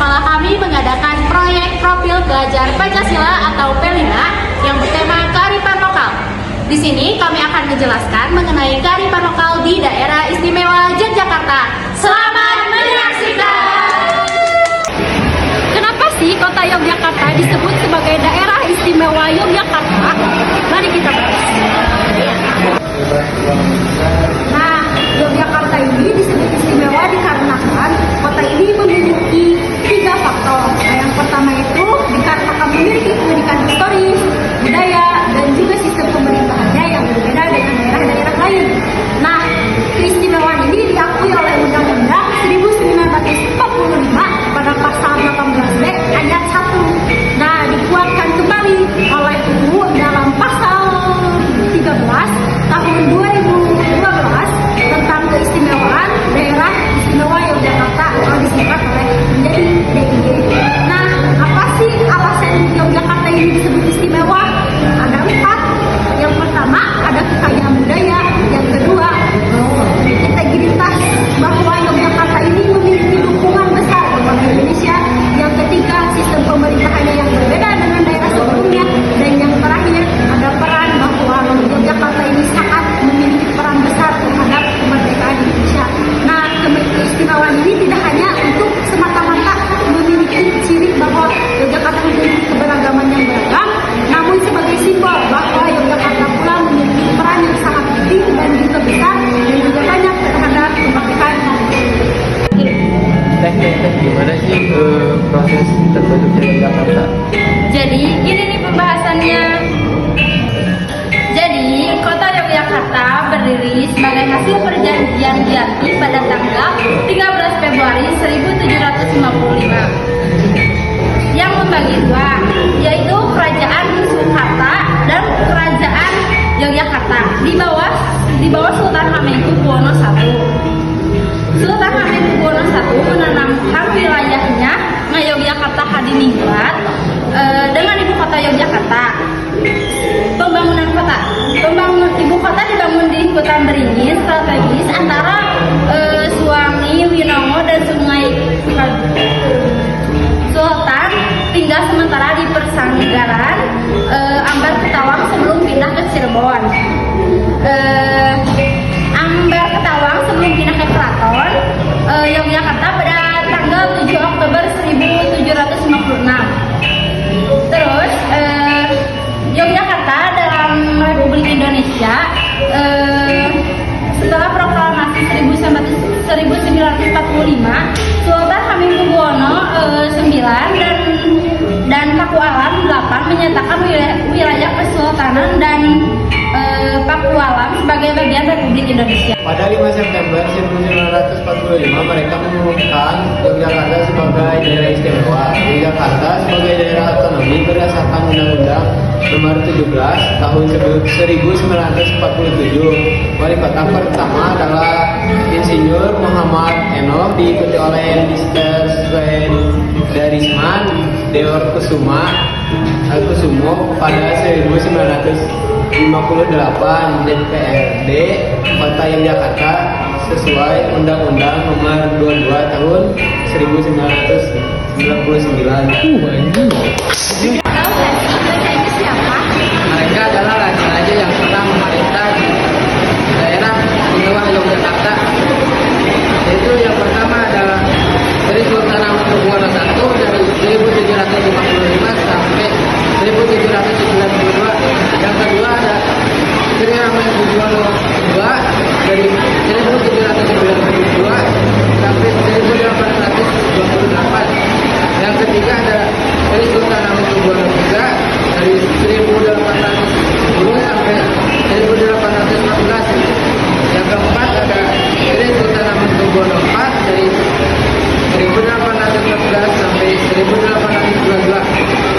sekolah kami mengadakan proyek profil pelajar Pancasila atau P5 yang bertema kearifan lokal. Di sini kami akan menjelaskan mengenai kearifan lokal di daerah istimewa Yogyakarta. Selamat menyaksikan! Kenapa sih kota Yogyakarta disebut sebagai daerah istimewa Yogyakarta? Mari kita bahas. Nah, Yogyakarta ini disebut istimewa dikarenakan kota ini memiliki 3 faktor. Nah, yang pertama itu dikarenakan memiliki pendidikan historis, budaya, dan juga sistem pemerintahannya yang berbeda dengan daerah-daerah lain. Nah, keistimewaan ini diakui oleh Undang-Undang 1945 pada pasal 18B ayat 1. Nah, dikuatkan kembali oleh UU dalam pasal 13 tahun 2012 tentang keistimewaan daerah istimewa Yogyakarta atau disingkat menjadi DIY. Nah, apa sih alasan Yogyakarta ini disebut istimewa? Ada 4. Yang pertama ada kekayaan budaya, yang kedua integritas bahwa Yogyakarta ini memiliki dukungan besar kepada Indonesia, yang ketiga sistem pemerintahannya yang berbeda dengan daerah sebelumnya, dan yang terakhir ada peran bahwa Yogyakarta ini sangat memiliki peran besar terhadap kemerdekaan Indonesia. Nah, keistimewaan ini tidak hanya untuk semata-mata memiliki ciri bahwa Yogyakarta memiliki keberagaman yang beragam, namun sebagai simbol bahwa Yogyakarta pula memiliki peran yang sangat penting dan juga besar dan juga banyak terhadap kemerdekaan. Gimana sih proses terbentuknya Yogyakarta? Jadi ini nih pembahasannya. Jadi kota Yogyakarta berdiri sebagai hasil perjanjian Jati pada tanggal 13 Februari 1755 yang membagi dua, yaitu Kerajaan Sukarta dan Kerajaan Yogyakarta di bawah Sultan Hamengkubuwono I. Sultan Hamengkubuwono I menanamkan wilayahnya Yogyakarta Hadiningrat dengan ibu kota Yogyakarta. Pembangunan kota. Ibu kota dibangun di hutan beringin strategis antara Suwangi, Winongo, dan Sungai Sultan tinggal sementara di Persanggaran Ambar Ketawang sebelum pindah ke Cirebon. Ambar Ketawang sebelum pindah ke Keraton Yogyakarta pada tanggal 7 Oktober 1756. Terus Yogyakarta dalam Republik Indonesia setelah proklamasi 1945 Sultan Hamengkubuwono IX dan Paku Alam 8 menyatakan wilayah Kesultanan dan Paku Alam sebagai bagian Republik Indonesia. Pada 5 September 1945 mereka mengumumkan Yogyakarta sebagai daerah istimewa. Yogyakarta sebagai daerah otonomi berdasarkan Undang-Undang Nomor 17 Tahun 1947. Wali kota pertama adalah Insinyur Muhammad Enoch, diikuti oleh Mr. Sven Darisman Deor Kusumo pada 1958. DPRD Kota Yogyakarta sesuai Undang-Undang Nomor 22 Tahun 1999. Mereka adalah raja-raja yang pernah memerintah daerah istimewa Yogyakarta. Yaitu yang pertama adalah dari Sultan Hamengkubuwono I dari 1755 sampai 1792. Yang kedua ada Sri Hamengkubuwono II dari 1792 sampai 1828. Yang ketiga ada dari Sultan Hamengkubuwono III dari 1810 sampai 1814. Yang keempat ada dari Sultan Hamengkubuwono IV dari 1814 sampai 1822.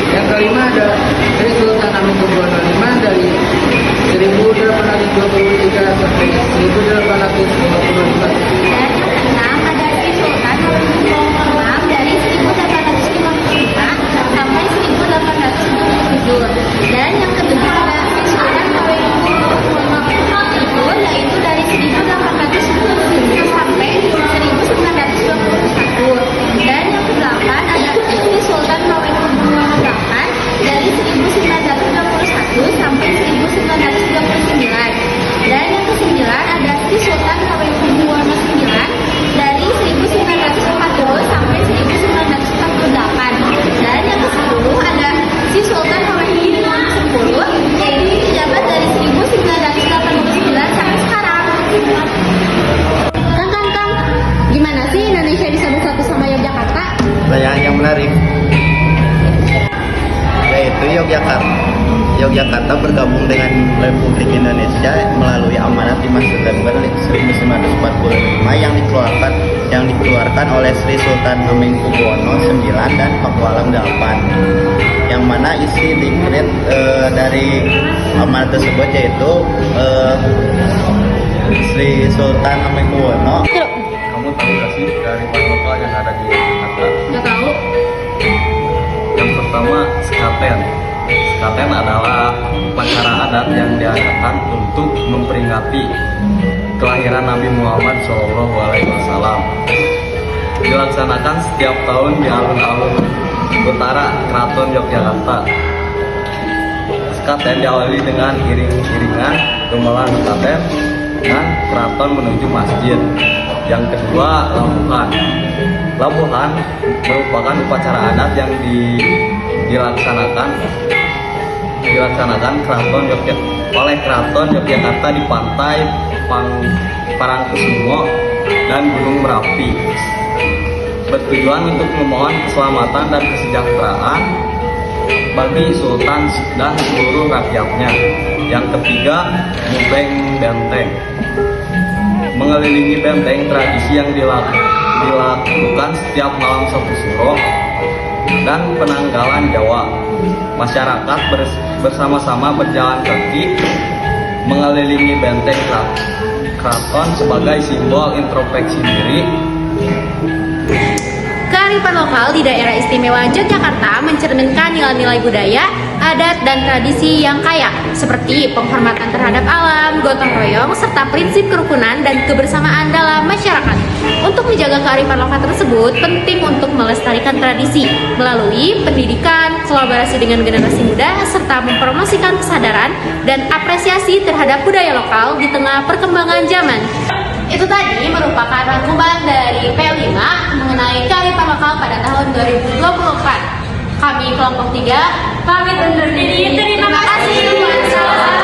Yang kelima ada dari Sultan Hamengkubuwono V dari 1823 sampai 1825. Dan yang keenam ada Sri Sultan Hamengkubuwono VI dari 1855 sampai 1857. Dan yang ketujuh ada Sri Sultan Hamengkubuwono itu yaitu dari 1810 sampai 1921. Dan yang kedelapan ada Yogyakarta bergabung dengan Republik Indonesia melalui amanat 5 September 1945 yang dikeluarkan oleh Sri Sultan Hamengkubuwono IX dan Pakualam VIII, yang mana isi dekret dari amanat tersebut yaitu Sri Sultan Hamengkubuwono. Kamu tahu gak sih kearifan lokal yang ada di Jakarta? Nggak tahu. Yang pertama, sekaten. Sekaten adalah upacara adat yang diadakan untuk memperingati kelahiran Nabi Muhammad SAW. Dilaksanakan setiap tahun di alun-alun utara Keraton Yogyakarta. Sekaten diawali dengan iring-iringan gamelan sekaten dan keraton menuju masjid. Yang kedua, labuhan. Labuhan merupakan upacara adat yang dilaksanakan oleh Keraton Yogyakarta di pantai Parangkusumo dan Gunung Merapi, bertujuan untuk memohon keselamatan dan kesejahteraan bagi Sultan dan seluruh rakyatnya. Yang ketiga, mubeng benteng. Mengelilingi benteng, tradisi yang dilakukan setiap malam Sabtu Suro dan penanggalan Jawa. Masyarakat bersama-sama berjalan kaki mengelilingi benteng keraton sebagai simbol introspeksi diri. Kearifan lokal di daerah istimewa Yogyakarta mencerminkan nilai-nilai budaya, adat, dan tradisi yang kaya, seperti penghormatan terhadap alam, gotong royong, serta prinsip kerukunan dan kebersamaan dalam masyarakat. Untuk menjaga kearifan lokal tersebut, penting untuk melestarikan tradisi melalui pendidikan, kolaborasi dengan generasi muda, serta mempromosikan kesadaran dan apresiasi terhadap budaya lokal di tengah perkembangan zaman. Itu tadi merupakan rangkuman dari P5 mengenai kearifan lokal pada tahun 2024. Kami kelompok 3 pamit undur diri. Terima kasih. Wassalam.